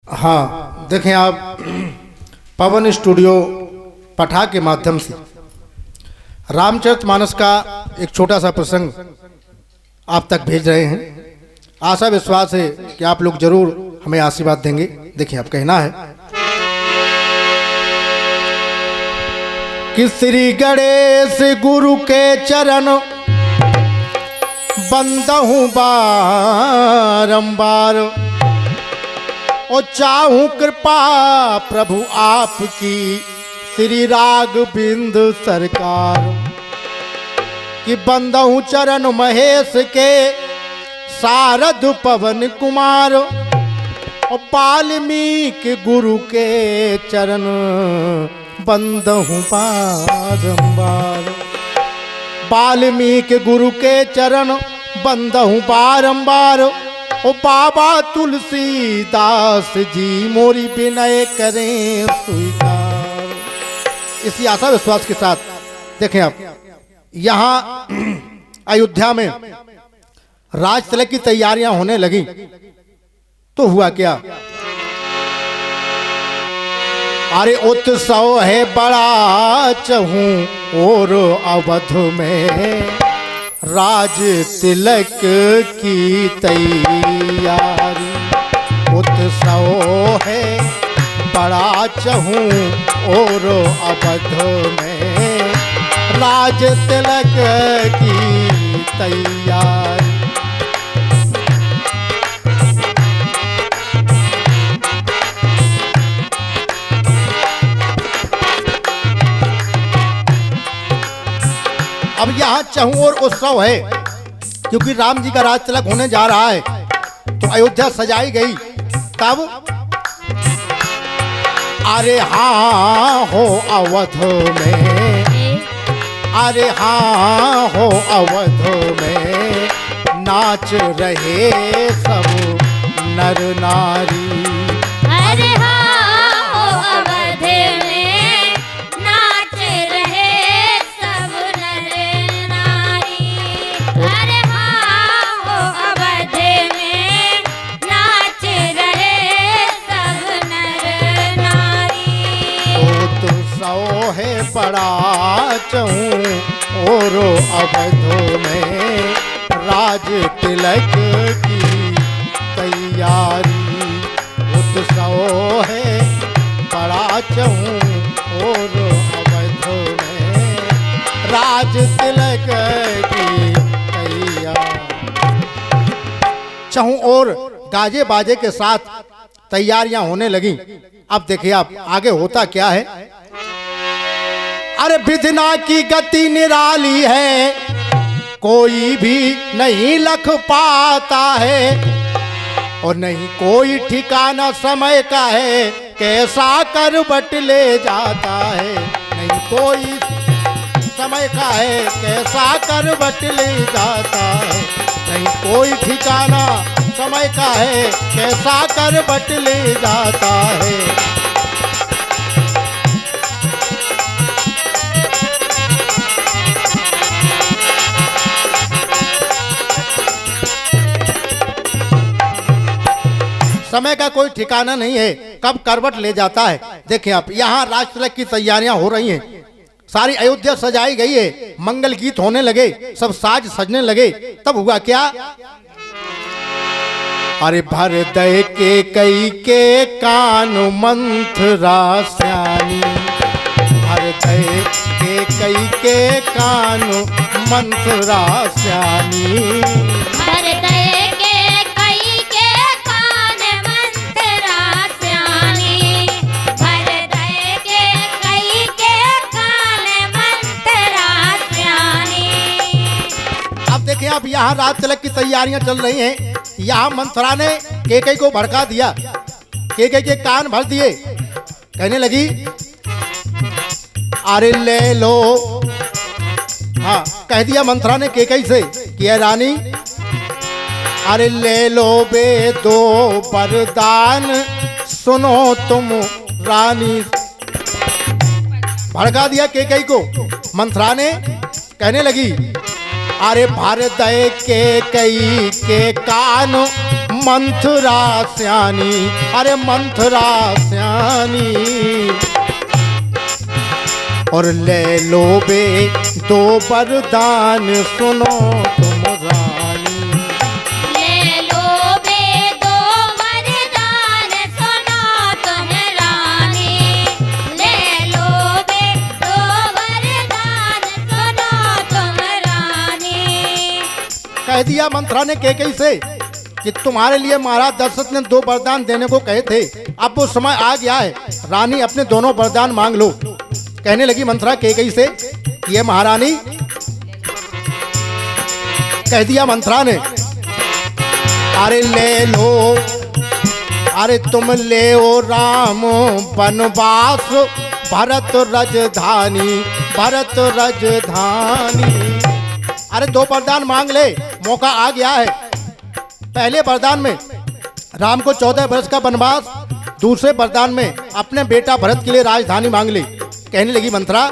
हाँ, देखें आप पवन स्टूडियो पठा के माध्यम से रामचरितमानस का एक छोटा सा प्रसंग आप तक भेज रहे हैं। आशा विश्वास है कि आप लोग जरूर हमें आशीर्वाद देंगे। देखिए आप कहना है कि श्री गणेश गुरु के चरण बंदहूँ बारंबार और चाहूं कृपा प्रभु आपकी श्री राघविंद सरकार कि बंदहूँ चरण महेश के शारद पवन कुमार और वाल्मीकि गुरु के चरण बंदहूँ बारंबार। वाल्मीकि गुरु के चरण बंदहूँ बारंबार ओ बाबा तुलसीदास जी मोरी विनय करें स्वीकार। इसी आशा विश्वास के साथ देखें आप यहाँ अयोध्या में राज तिलक की तैयारियां होने लगी तो हुआ क्या। अरे उत्सव है बड़ा चहूं और अवध में राज तिलक की तैयारी। उत्सव है बड़ा चहूं और अवध में राज तिलक की तैयारी। अब यहाँ चहूं और उत्सव है क्योंकि राम जी का राज तिलक होने जा रहा है तो अयोध्या सजाई गई। तब अरे हाँ हो अवध में, अरे हाँ हो अवध में नाच रहे सब नर नारी। अरे हाँ हो अवध में नाच रहे सब नर नारी। अरे हाँ हो अवध में नाच रहे सब नर नारी। उत्सव है बड़ा चहूं और अवध में राज तिलक की तैयारी। उत्सव है बड़ा चहूं और अवध में राज तिलक की तैयारी। चहूं और गाजे बाजे के साथ तैयारियां होने लगी। अब देखिए आप आगे होता क्या है। अरे विधना की गति निराली है कोई भी नहीं लख पाता है और नहीं कोई ठिकाना समय का है कैसा करवट ले जाता है। नहीं कोई समय का है कैसा करवट ले जाता है। नहीं कोई ठिकाना समय का है कैसा करवट ले जाता है। समय का कोई ठिकाना नहीं है कब करवट ले जाता है। देखिए आप यहाँ राज तिलक की तैयारियां हो रही हैं। सारी अयोध्या सजाई गई है, मंगल गीत होने लगे, सब साज सजने लगे। तब हुआ क्या। अरे भर दय के कई के कान मंथरा स्यानी। भर दय के कई के कान मंथरा स्यानी। अब यहाँ राज तिलक की तैयारियां चल रही हैं। यहाँ मंथरा ने केकई को भड़का दिया, केकई के कान भर दिए। कहने लगी अरे ले लो। हाँ कह दिया मंथरा ने केकई से कि रानी अरे ले लो बे दो वरदान सुनो तुम रानी। भड़का दिया केकई को मंथरा ने। कहने लगी अरे भर दय के कई के कान मंथरा स्यानी, अरे मंथरा स्यानी, और ले लो बे दो वरदान सुनो तुम रानी। ले लो बे दो वरदान सुनो तुम रानी। ले लो बे दो वरदान सुनो तुम रानी। कह दिया मंथरा ने कैकेयी से कि तुम्हारे लिए महाराज दशरथ ने दो वरदान देने को कहे थे, अब वो समय आ गया है, रानी अपने दोनों वरदान मांग लो। कहने लगी मंथरा कैकेयी से, ये महारानी, कह दिया मंथरा ने, अरे ले लो, अरे तुम ले ओ राम वनवास भरत राजधानी, भरत राजधानी। अरे दो वरदान मांग ले, मौका आ गया है। पहले वरदान में राम को 14 वर्ष का वनवास, दूसरे वरदान में अपने बेटा भरत के लिए राजधानी मांग ली। कहने लगी मंथरा,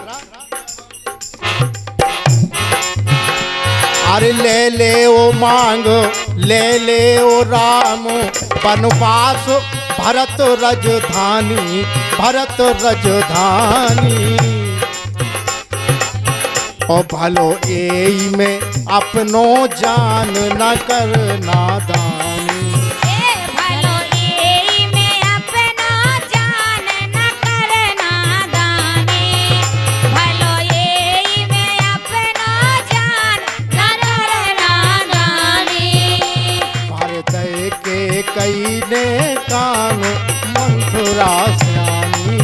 अरे ले ले ओ मांग, ले ले ओ राम वनवास भरत राजधानी, भरत राजधानी। और भलो एई में अपनो जान न कर नादानी। भलो एई में अपनो जान न कर नादानी। भलो एई में अपनो जान न कर नादानी। भर दे के कई ने कान मंथरा स्यानी।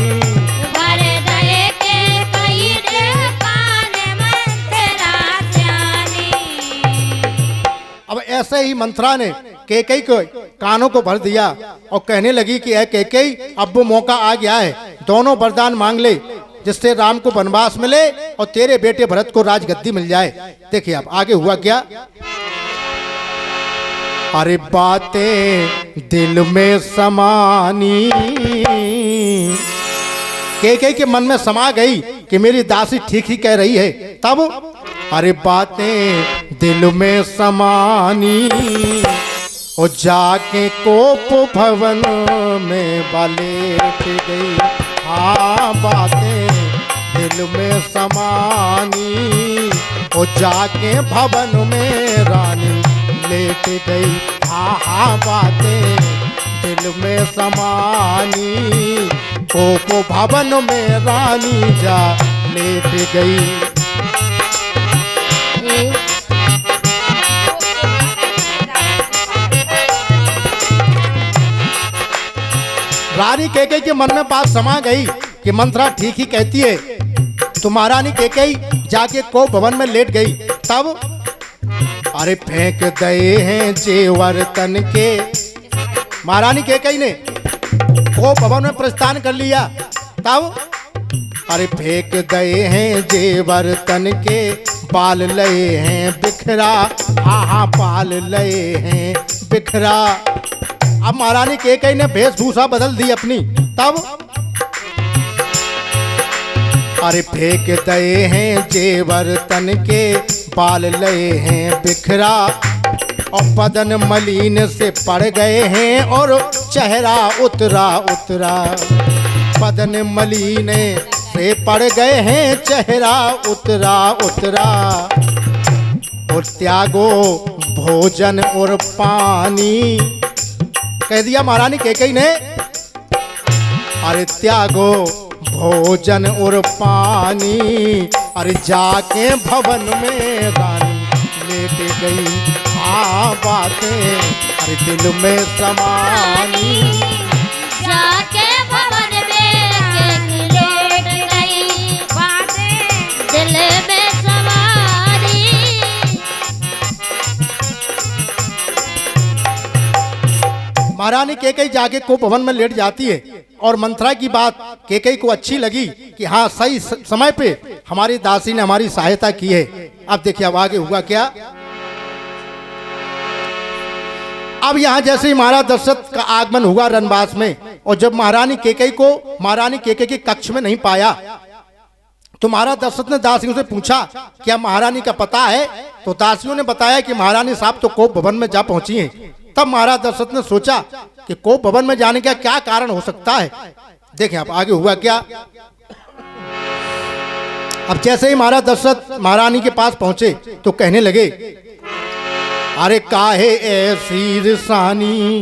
भर दे के कई ने कान मंथरा स्यानी। अब ऐसे ही मंथरा ने कैकेयी को कानों को भर दिया और कहने लगी कि ऐ कैकेयी, अब वो मौका आ गया है, दोनों वरदान मांग ले, जिससे राम को वनवास मिले और तेरे बेटे भरत को राजगद्दी मिल जाए। देखिए अब आगे हुआ क्या। अरे बातें दिल में समानी, कैकेयी के मन में समा गई कि मेरी दासी ठीक ही कह रही है। तब अरे बातें दिल में समानी, और जाके कोप भवन में बालेट गई। हाँ बातें दिल में समानी, और जाके भवन में रानी लेट गई। हाँ हाँ बातें दिल में समानी, कोप भवन में रानी जा लेट गई। रानी कैकेयी के मन में बात समा गई कि मंथरा ठीक ही कहती है। तो महारानी कैकेयी जाके कोप भवन में लेट गई। तब अरे फेंक दए हैं जेवर तन के, महारानी कैकेयी ने कोप भवन में प्रस्थान कर लिया। तब अरे फेंक दए हैं जेवर तन के, बाल लए हैं बिखरा। हाँ हाँ बाल लए हैं बिखरा। अब महारानी कैकेयी ने वेशभूषा बदल दी अपनी। तब अरे फेंक दए हैं जेवर तन के, बाल लए हैं बिखरा। और बदन मलिन से पड़ गए हैं और चेहरा उतरा उतरा। बदन मलिन से पड़ गए हैं, चेहरा उतरा उतरा। और त्यागो भोजन और पानी, कह दिया महारानी कैकेयी ने, अरे त्यागो भोजन और पानी। अरे जाके भवन में रानी लेट गई। हाँ बातें अरे दिल में समानी, जाके भवन में लेट गई। बातें दिल में समानी। महारानी कैकेयी जाके कोप भवन में लेट जाती है। और मंथरा की बात कैकेयी को अच्छी लगी कि हाँ सही समय पे हमारी दासी ने हमारी सहायता की है। अब देखिए अब आगे हुआ क्या। अब यहाँ जैसे ही महाराज दशरथ का आगमन हुआ रनवास में, और जब महारानी कैकेयी को महारानी कैकेयी के कक्ष में नहीं पाया, तो महाराज दशरथ ने दासियों से पूछा क्या महारानी का पता है। तो दासियों ने बताया कि महारानी साहब तो कोप भवन में जा पहुंची हैं। तब महाराज दशरथ ने सोचा कि कोप भवन में जाने का क्या कारण हो सकता है। देखें आप आगे हुआ क्या। अब जैसे ही महाराज दशरथ महारानी के पास पहुंचे तो कहने लगे, अरे काहे ऐसी रिसानी,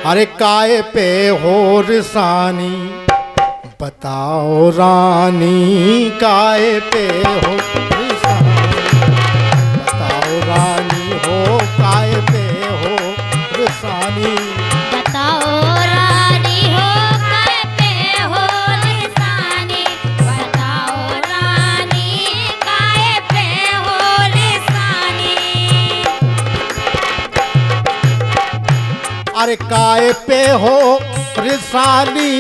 अरे काहे पे हो रिसानी, बताओ रानी काहे पे हो रिसानी, बताओ रानी हो काहे पे हो रिसानी, बताओ रानी हो काहे पे हो रिसानी, बताओ रानी काहे पे हो रिसानी। अरे काहे पे हो रिसानी,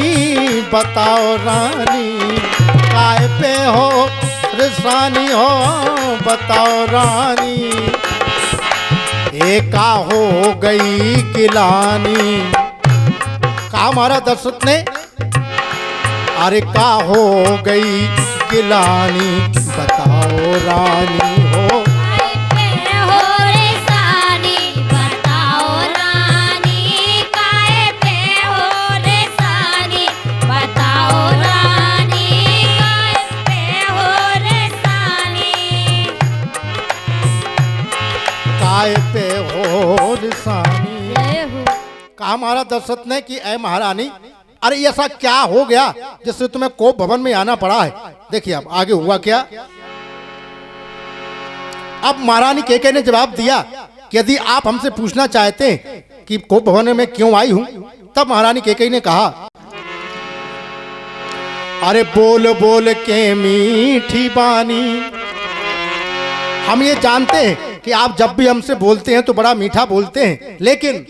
बताओ रानी काहे पे हो रिसानी हो, बताओ रानी, एका हो गई गिलानी। कहा महाराज दशरथ ने, अरे का हो गई गिलानी, बताओ रानी हो काहे पे हो रिसानी, बताओ रानी काहे पे हो रिसानी, बताओ रानी काहे पे हो रिसानी। काय पे हो रिसानी। जय हो। कहा महाराज दशरथ ने कि ऐ महारानी, अरे ऐसा क्या हो गया जिससे तुम्हें कोप भवन में आना पड़ा है। देखिए अब आगे हुआ क्या। अब महारानी कैकेयी ने जवाब दिया कि यदि आप हमसे पूछना चाहते हैं कि कोप भवन में क्यों आई हूं, तब महारानी कैकेयी ने कहा, अरे बोल बोल के मीठी बानी, हम ये जानते हैं कि आप जब भी हमसे बोलते हैं तो बड़ा मीठा बोलते हैं, लेकिन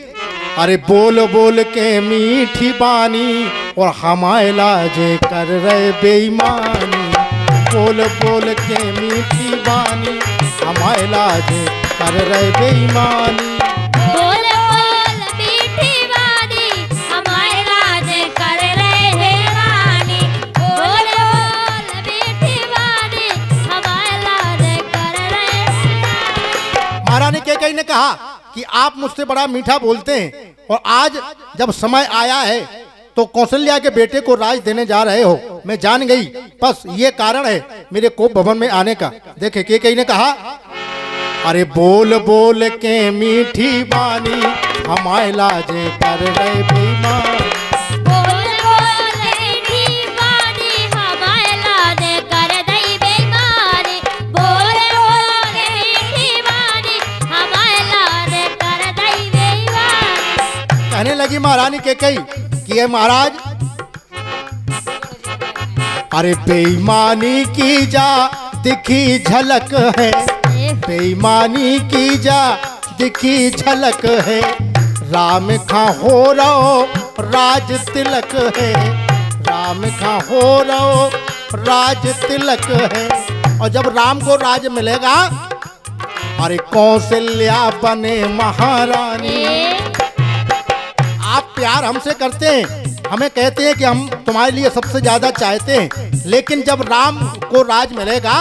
अरे बोल बोल के मीठी बानी और हमारे लाजे कर रहे बेईमानी, बोल बोल के मीठी बानी हमारे लाजे कर रहे बेईमानी। बोल बोल मीठी बानी हमारे राज कर रहे हैं रानी, बोल बोल मीठी बानी हमारे राज कर रहे हैं। महारानी कैकेयी ने कहा कि आप मुझसे बड़ा मीठा बोलते हैं और आज जब समय आया है तो कौशल्या के बेटे को राज देने जा रहे हो, मैं जान गई, बस ये कारण है मेरे कोप भवन में आने का। देखे कैकेयी ने कहा, अरे बोल बोल के मीठी बानी हमारे लाजे कर रहे बेईमान, बोल बोल मीठी बानी हमारे राज कर दई बेईमानी, बोल बोल मीठी बानी हमारे राज कर दई बेईमानी। कहने लगी महारानी कैकेयी कि ये महाराज, अरे बेईमानी की जा दिखी झलक है, बेईमानी की जा दिखी झलक है, राम खा हो रहो राज तिलक है, राम खा हो रहो राज तिलक है। और जब राम को राज मिलेगा, अरे कौशल्या बने महारानी। आप प्यार हमसे करते हैं, हमें कहते हैं कि हम तुम्हारे लिए सबसे ज्यादा चाहते हैं, लेकिन जब राम को राज मिलेगा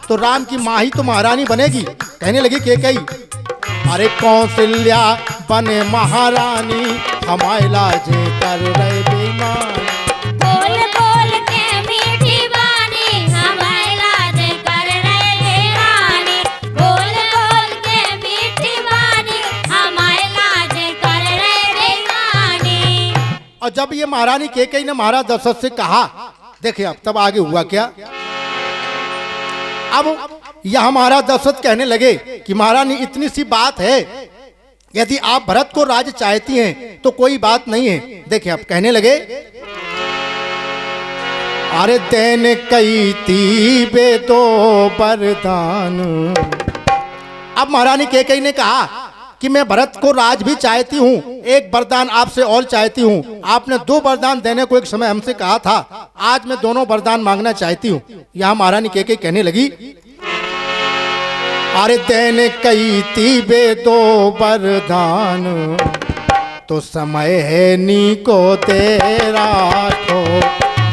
तो राम की माँ ही तो महारानी बनेगी। कहने लगी कैकेयी, अरे कौशल्या बने महारानी हमारे लाजे कर रहे बेईमान, बोल बोल के मीठी बानी हमारे राज कर रहे हैं रानी, बोल बोल के मीठी बानी हमारे राज कर रहे हैं रानी। और जब ये महारानी कैकेयी ने महाराज दशरथ से कहा, देखिए अब तब आगे हुआ क्या। अब यह महाराज दशरथ कहने लगे कि महारानी इतनी सी बात है, यदि आप भरत को राज चाहती हैं तो कोई बात नहीं है। देखिए अब कहने लगे, अरे देन कई ती बेदो वरदान। अब महारानी कैकेयी ने कहा कि मैं भरत को राज भी चाहती हूँ, एक वरदान आपसे और चाहती हूँ। आपने 2 वरदान देने को एक समय हमसे कहा था, आज मैं दोनों वरदान मांगना चाहती हूँ। यहाँ महारानी कैकेयी कहने लगी, अरे देने कई तीबे 2 वरदान, तो समय है नी को तेरा को,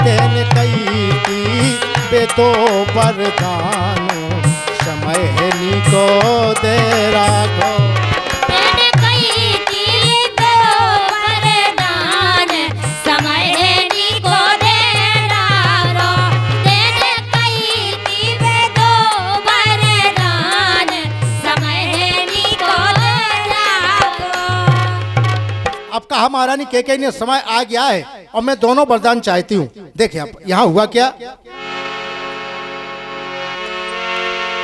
देने कई तीबे 2 वरदान, समय है नी को तेरा को। कहा महारानी कैकेयी ने समय आ गया है और मैं दोनों वरदान चाहती हूँ। देखिए अब यहाँ हुआ क्या।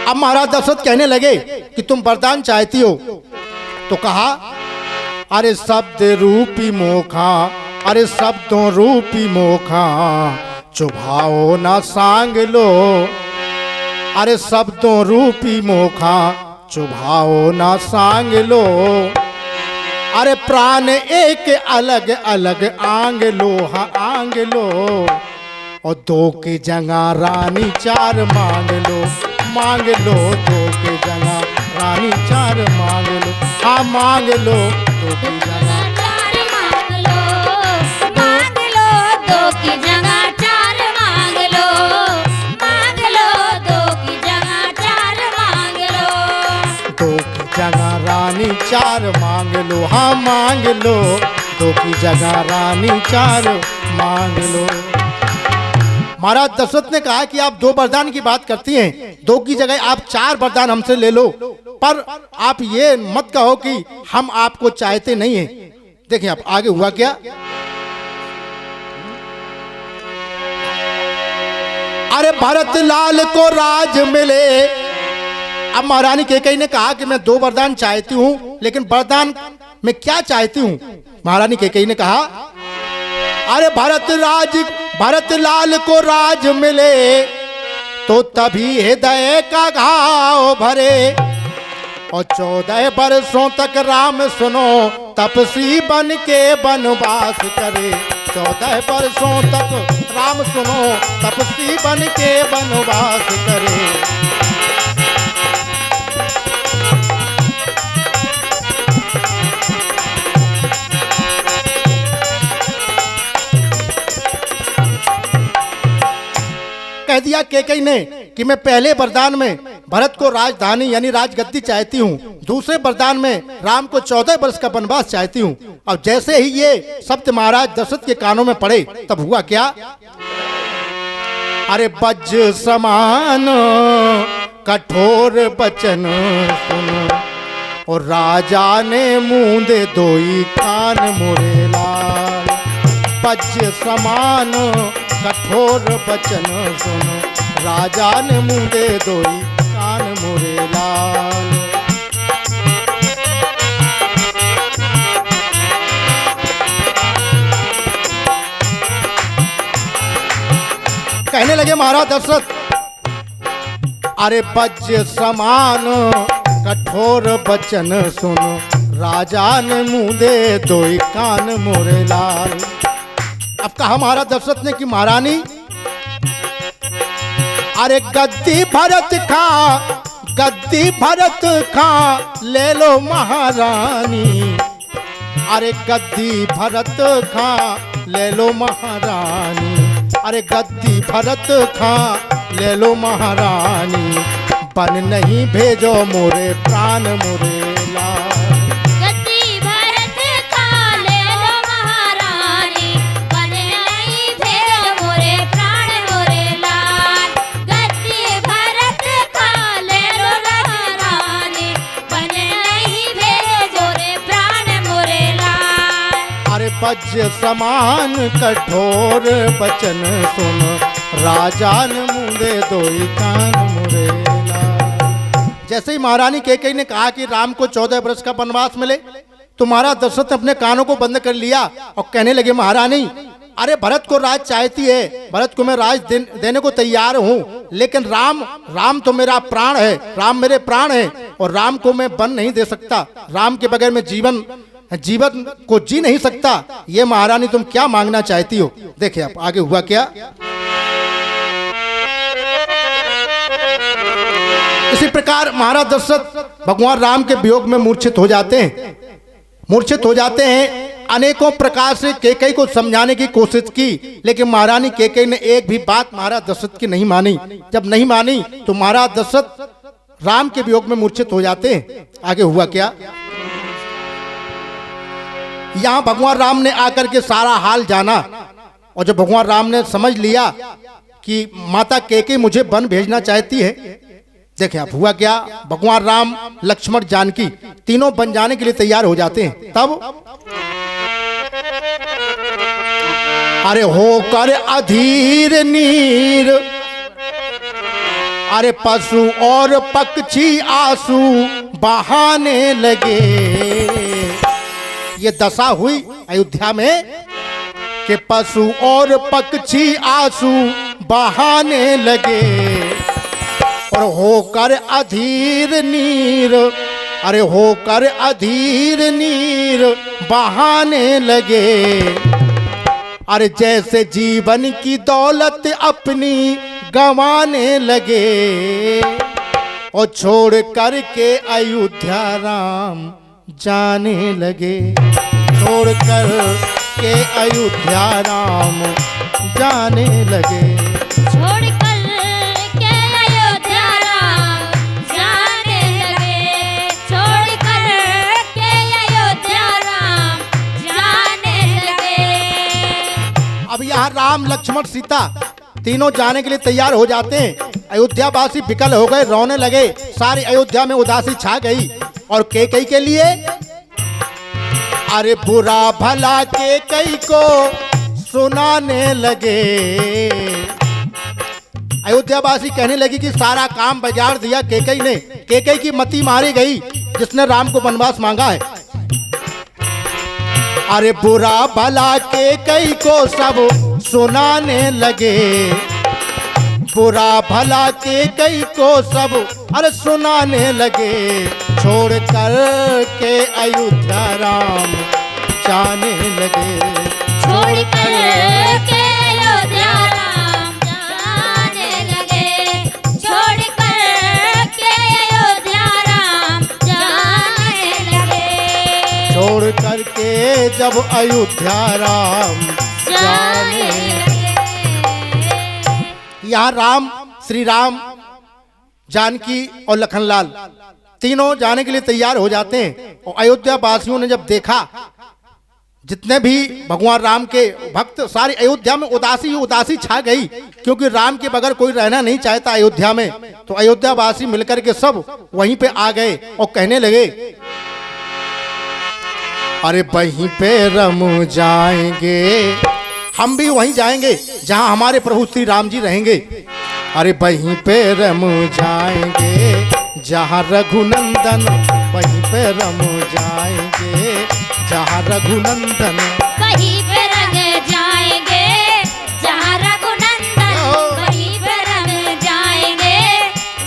अब महाराज दशरथ कहने लगे कि तुम वरदान चाहती हो, तो कहा अरे शब्द रूपी मोखा, अरे शब्दों रूपी मोखा चुभाओ ना सांग लो, अरे शब्दों रूपी मोखा चुभाओ ना सांग लो, अरे प्राण एक अलग अलग आंग लो, हाँ आंग लो, और दो की जगह रानी चार मांग लो, मांग लो, दो की जगह रानी चार मांग लो, हाँ मांग लो, दो की जगह चार मांग लो, दो की जगह चार मांग लो, मांग लो, दो की जगह चार मांग लो, दो की जगह रानी चार मांग लो, हाँ मांग लो, दो की जगह रानी चार मांग लो। महाराज दशरथ ने कहा कि आप दो वरदान की बात करती हैं, दो की जगह आप चार वरदान हमसे ले लो, पर आप ये मत कहो कि हम आपको चाहते नहीं हैं। देखिए अब आगे हुआ क्या। अरे भरत लाल को राज मिले। अब महारानी कैकेयी ने कहा कि मैं दो वरदान चाहती हूं, लेकिन वरदान मैं क्या चाहती हूं। महारानी कैकेयी ने कहा अरे भरत लाल को राज मिले तो तभी हृदय का घाव भरे, और 14 वर्षों तक राम सुनो तपसी बन के वनवास करे, 14 वर्षों तक राम सुनो तपसी बन के वनवास करे। कह दिया कैकेयी ने कि मैं पहले वरदान में भरत को राजधानी यानी राजगद्दी चाहती हूँ, दूसरे वरदान में राम को 14 वर्ष का वनवास चाहती हूँ। और जैसे ही ये शब्द महाराज दशरथ के कानों में पड़े तब हुआ क्या। अरे वज्र समान कठोर वचन सुनो, और राजा ने मूंदे दोई कान मोरे लाल, वज्र समान कठोर वचन सुनो, राजा ने मूंदे दोई कान मोरे लाल। कहने लगे महाराज दशरथ अरे वज्र समान कठोर वचन सुनो, राजा ने मूंदे दोई कान मोरे लाल। अब कहा महाराज दशरथ ने कि महारानी अरे गद्दी भरत खा ले लो महारानी, अरे गद्दी भरत खा ले लो महारानी, अरे गद्दी भरत खा ले लो महारानी, बन नहीं भेजो मोरे प्राण मोरे लाल। गद्दी भरत खा ले लो महारानी, बन नहीं भेजो मोरे प्राण मोरे लाल, गद्दी भरत खा ले लो महारानी, बन नहीं भेजो रे प्राण मोरे लाल। अरे वज्र समान कठोर वचन सुन, राजा ने मूंदे दोई कान मोरे लाल। जैसे ही महारानी कैकेयी ने कहा कि राम को 14 वर्ष का वनवास मिले, तो महाराज दशरथ ने अपने कानों को बंद कर लिया और कहने लगे महारानी अरे भरत को राज चाहती है, भरत को मैं राज देने को तैयार हूँ, लेकिन राम तो मेरा प्राण है, राम मेरे प्राण है, और राम को मैं वन नहीं दे सकता, राम के बगैर मैं जीवन को जी नहीं सकता। ये महारानी तुम क्या मांगना चाहती हो। देखिए आप आगे हुआ क्या। इसी प्रकार महाराज दशरथ भगवान राम के वियोग में मूर्छित हो जाते हैं। अनेकों प्रकार से कैकेयी को समझाने की कोशिश की, लेकिन महारानी कैकेयी ने एक भी बात महाराज दशरथ की नहीं मानी। जब नहीं मानी तो महाराज दशरथ राम के वियोग में मूर्छित हो जाते हैं। आगे हुआ क्या। यहाँ भगवान राम ने आकर के सारा हाल जाना, और जब भगवान राम ने समझ लिया कि माता कैकेयी मुझे वन भेजना चाहती है, देखिए आप हुआ क्या। भगवान राम लक्ष्मण जानकी तीनों बन जाने के लिए तैयार हो जाते हैं। तब अरे होकर अधीर नीर, अरे पशु और पक्षी आंसू बहाने लगे। ये दशा हुई अयोध्या में कि पशु और पक्षी आंसू बहाने लगे और होकर अधीर नीर, अरे होकर अधीर नीर बहाने लगे। अरे जैसे जीवन की दौलत अपनी गंवाने लगे और छोड़ करके अयोध्या राम जाने लगे, छोड़ कर के अयोध्या राम जाने लगे। छोड़ कर के अयोध्या राम जाने लगे, छोड़ कर के अयोध्या राम जाने लगे। अब यहाँ राम लक्ष्मण सीता तीनों जाने के लिए तैयार हो जाते हैं। अयोध्या वासी विकल हो गए, रोने लगे, सारी अयोध्या में उदासी छा गई। और कैकई के लिए, अरे बुरा भला कैकई को सुनाने लगे। अयोध्या वासी कहने लगी कि सारा काम बिगाड़ दिया कैकई ने, कैकई की मति मारी गई जिसने राम को वनवास मांगा है। अरे बुरा भला कैकई को सब सुनाने लगे, बुरा भला कैकई को सब अरे सुनाने लगे। छोड़ कर के अयोध्या राम जाने लगे, छोड़ कर के अयोध्या राम जाने लगे, छोड़ कर के अयोध्या राम जाने लगे। छोड़ करके जब अयोध्या राम जाने लगे। यहाँ राम, श्री राम, जानकी और लखनलाल तीनों जाने के लिए तैयार हो जाते हैं। और अयोध्या वासियों ने जब देखा, जितने भी भगवान राम के भक्त, सारी अयोध्या में उदासी ही उदासी छा गई, क्योंकि राम के बगैर कोई रहना नहीं चाहता अयोध्या में। तो अयोध्या वासी मिलकर के सब वहीं पे आ गए और कहने लगे, अरे वहीं पे रम जाएंगे, हम भी वहीं जाएंगे जहां हमारे प्रभु श्री राम जी रहेंगे। अरे वहीं पे रम जाएंगे जहां रघुनंदन, वहीं पे रम जाएंगे जहां रघुनंदन, वहीं पे रंग जाएंगे जहां रघुनंदन, वहीं पे रंग जाएंगे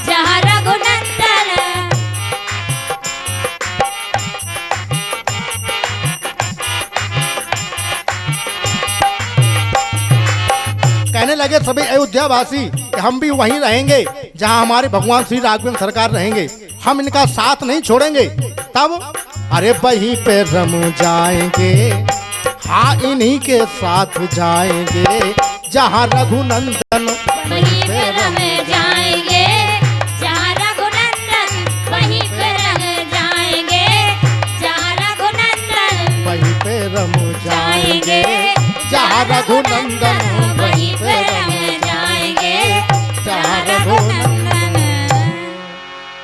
जहां रघुनंदन। कहने लगे सभी अयोध्या वासी कि हम भी वहीं रहेंगे जहां हमारे भगवान श्री राघवेंद्र सरकार रहेंगे, हम इनका साथ नहीं छोड़ेंगे। तब अरे वहीं पे रम जाएंगे, हाँ इन्हीं के साथ जाएंगे जहां रघुनंदन, वहीं पे रम जाएंगे जहां रघुनंदन, वहीं पे रम जाएंगे जहां रघुनंदन, वहीं पे रम जाएंगे जहां रघुनंदन, वहीं पे रम जाएंगे जहां रघुनंदन।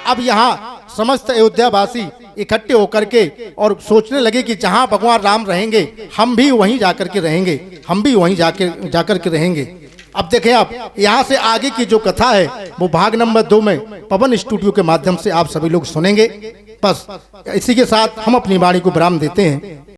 अब यहाँ समस्त अयोध्या वासी इकट्ठे होकर के और सोचने लगे कि जहां भगवान राम रहेंगे हम भी वहीं जाकर के रहेंगे, हम भी वहीं जाकर के रहेंगे। अब देखें आप यहाँ से आगे की जो कथा है वो भाग नंबर 2 में पवन स्टूडियो के माध्यम से आप सभी लोग सुनेंगे। बस इसी के साथ हम अपनी वाणी को विराम देते हैं।